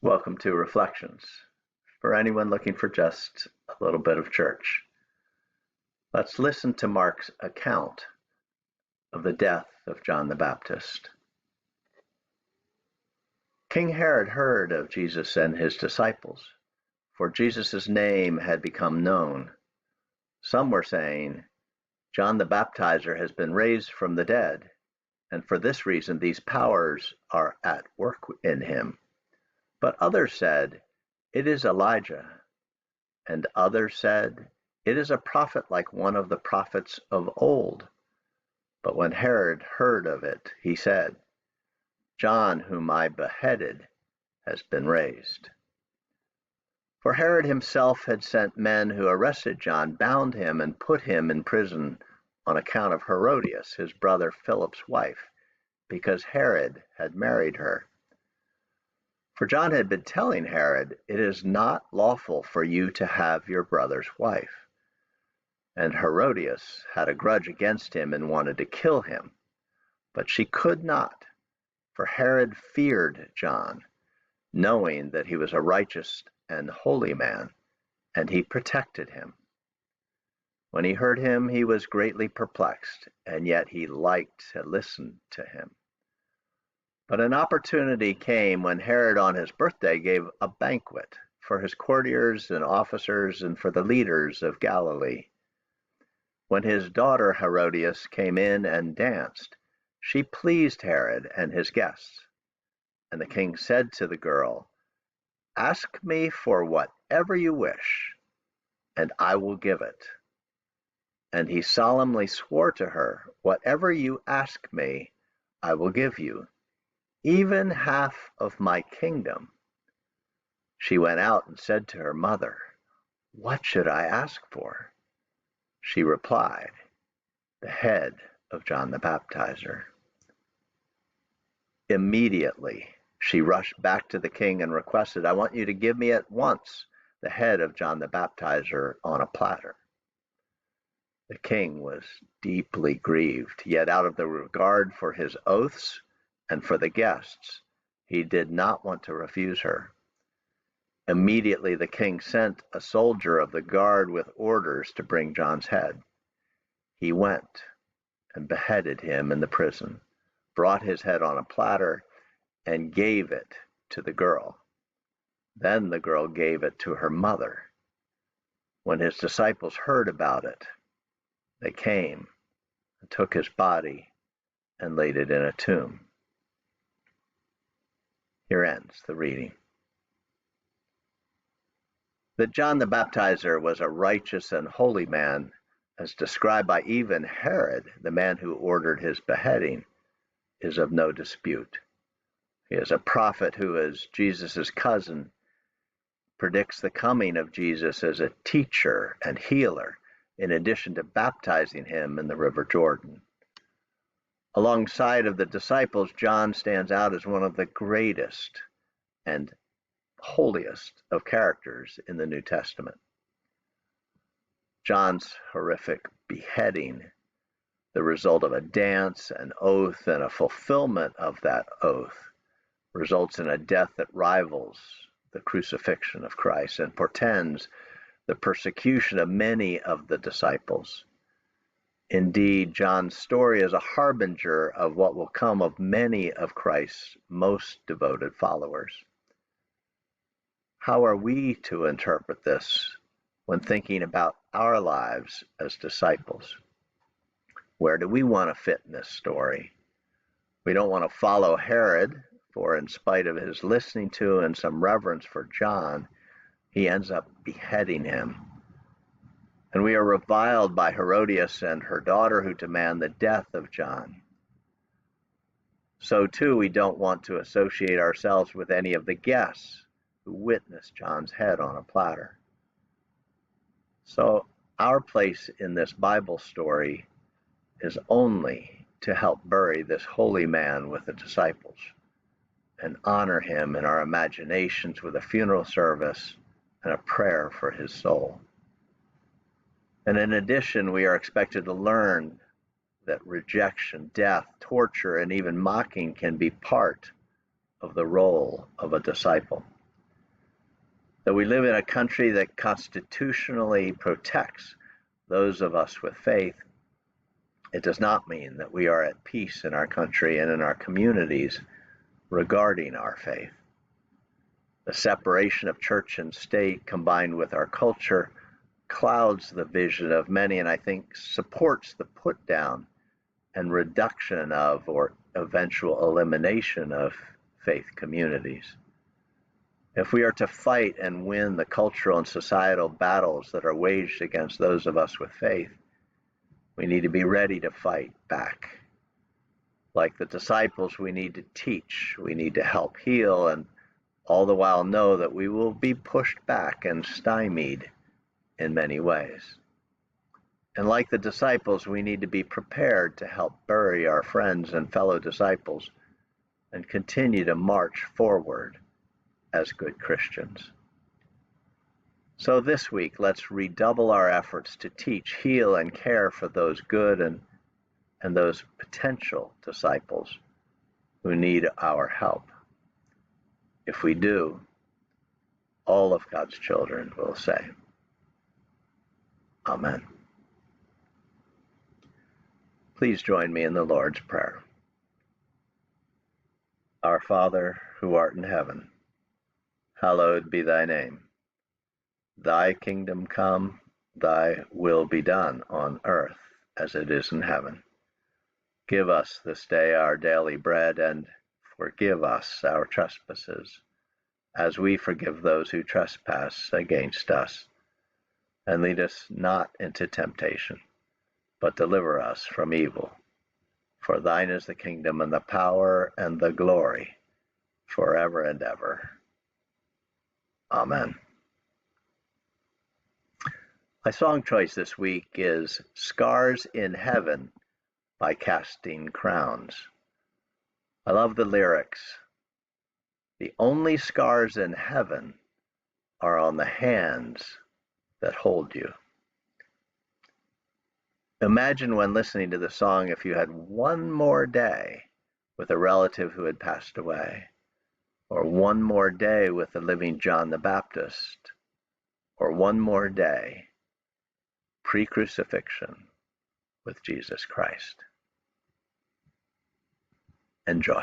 Welcome to Reflections, for anyone looking for just a little bit of church. Let's listen to Mark's account of the death of John the Baptist. King Herod heard of Jesus and his disciples, for Jesus' name had become known. Some were saying, "John the Baptizer has been raised from the dead, and for this reason these powers are at work in him." But others said, "It is Elijah." And others said, "It is a prophet like one of the prophets of old." But when Herod heard of it, he said, "John, whom I beheaded, has been raised." For Herod himself had sent men who arrested John, bound him, and put him in prison on account of Herodias, his brother Philip's wife, because Herod had married her. For John had been telling Herod, "It is not lawful for you to have your brother's wife." And Herodias had a grudge against him and wanted to kill him. But she could not, for Herod feared John, knowing that he was a righteous and holy man, and he protected him. When he heard him, he was greatly perplexed, and yet he liked to listen to him. But an opportunity came when Herod on his birthday gave a banquet for his courtiers and officers and for the leaders of Galilee. When his daughter Herodias came in and danced, she pleased Herod and his guests. And the king said to the girl, "Ask me for whatever you wish, and I will give it." And he solemnly swore to her, "Whatever you ask me, I will give you, even half of my kingdom." She went out and said to her mother, "What should I ask for?" She replied, "The head of John the Baptizer." Immediately, she rushed back to the king and requested, "I want you to give me at once the head of John the Baptizer on a platter." The king was deeply grieved, yet out of the regard for his oaths and for the guests, he did not want to refuse her. Immediately the king sent a soldier of the guard with orders to bring John's head. He went and beheaded him in the prison, brought his head on a platter, and gave it to the girl. Then the girl gave it to her mother. When his disciples heard about it, they came and took his body and laid it in a tomb. Here ends the reading. That John the Baptizer was a righteous and holy man, as described by even Herod, the man who ordered his beheading, is of no dispute. He is a prophet who, as Jesus' cousin, predicts the coming of Jesus as a teacher and healer, in addition to baptizing him in the River Jordan. Alongside of the disciples, John stands out as one of the greatest and holiest of characters in the New Testament. John's horrific beheading, the result of a dance, an oath, and a fulfillment of that oath, results in a death that rivals the crucifixion of Christ and portends the persecution of many of the disciples. Indeed, John's story is a harbinger of what will come of many of Christ's most devoted followers. How are we to interpret this when thinking about our lives as disciples? Where do we want to fit in this story? We don't want to follow Herod, for in spite of his listening to and some reverence for John, he ends up beheading him. And we are reviled by Herodias and her daughter who demand the death of John. So too, we don't want to associate ourselves with any of the guests who witnessed John's head on a platter. So our place in this Bible story is only to help bury this holy man with the disciples and honor him in our imaginations with a funeral service and a prayer for his soul. And in addition, we are expected to learn that rejection, death, torture, and even mocking can be part of the role of a disciple. Though we live in a country that constitutionally protects those of us with faith, it does not mean that we are at peace in our country and in our communities regarding our faith. The separation of church and state combined with our culture clouds the vision of many, and I think supports the put down and reduction of or eventual elimination of faith communities. If we are to fight and win the cultural and societal battles that are waged against those of us with faith, we need to be ready to fight back. Like the disciples, we need to teach, we need to help heal, and all the while know that we will be pushed back and stymied in many ways. And like the disciples, we need to be prepared to help bury our friends and fellow disciples and continue to march forward as good Christians. So this week, let's redouble our efforts to teach, heal, and care for those good and those potential disciples who need our help. If we do, all of God's children will say, Amen. Please join me in the Lord's Prayer. Our Father, who art in heaven, hallowed be thy name. Thy kingdom come, thy will be done on earth as it is in heaven. Give us this day our daily bread, and forgive us our trespasses, as we forgive those who trespass against us. And lead us not into temptation, but deliver us from evil. For thine is the kingdom and the power and the glory, forever and ever. Amen. My song choice this week is Scars in Heaven by Casting Crowns. I love the lyrics. The only scars in heaven are on the hands that hold you. Imagine when listening to the song if you had one more day with a relative who had passed away, or one more day with the living John the Baptist, or one more day pre-crucifixion with Jesus Christ. Enjoy.